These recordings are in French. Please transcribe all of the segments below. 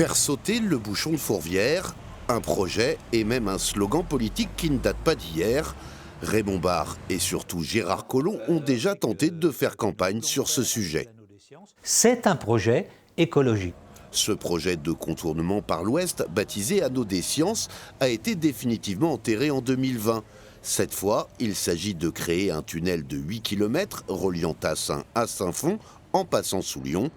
Faire sauter le bouchon de Fourvière, un projet et même un slogan politique qui ne date pas d'hier. Raymond Barre et surtout Gérard Collomb ont déjà tenté de faire campagne sur ce sujet. C'est un projet écologique. Ce projet de contournement par l'ouest, baptisé Anneau des Sciences, a été définitivement enterré en 2020. Cette fois, il s'agit de créer un tunnel de 8 km reliant Tassin à Saint-Fond en passant sous Lyon,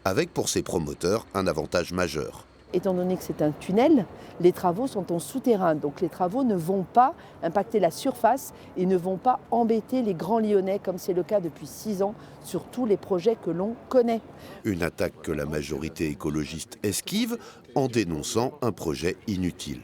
avec pour ses promoteurs un avantage majeur. Étant donné que c'est un tunnel, les travaux sont en souterrain, donc les travaux ne vont pas impacter la surface et ne vont pas embêter les grands Lyonnais, comme c'est le cas depuis 6 ans sur tous les projets que l'on connaît. Une attaque que la majorité écologiste esquive en dénonçant un projet inutile.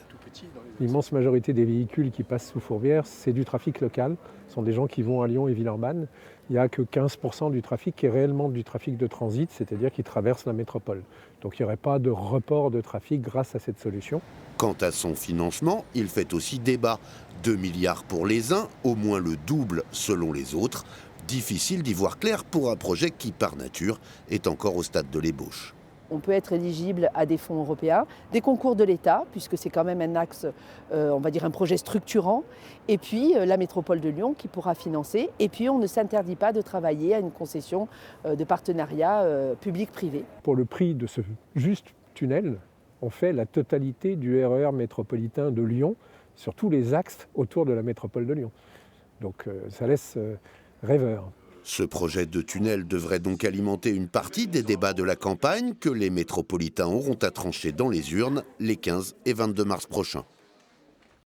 L'immense majorité des véhicules qui passent sous Fourvière, c'est du trafic local. Ce sont des gens qui vont à Lyon et Villeurbanne. Il n'y a que 15% du trafic qui est réellement du trafic de transit, c'est-à-dire qui traverse la métropole. Donc il n'y aurait pas de report de trafic grâce à cette solution. Quant à son financement, il fait aussi débat. 2 milliards pour les uns, au moins le double selon les autres. Difficile d'y voir clair pour un projet qui, par nature, est encore au stade de l'ébauche. On peut être éligible à des fonds européens, des concours de l'État, puisque c'est quand même un axe, on va dire un projet structurant, et puis la métropole de Lyon qui pourra financer. Et puis on ne s'interdit pas de travailler à une concession de partenariat public-privé. Pour le prix de ce juste tunnel, on fait la totalité du RER métropolitain de Lyon sur tous les axes autour de la métropole de Lyon. Donc ça laisse rêveur. Ce projet de tunnel devrait donc alimenter une partie des débats de la campagne que les métropolitains auront à trancher dans les urnes les 15 et 22 mars prochains.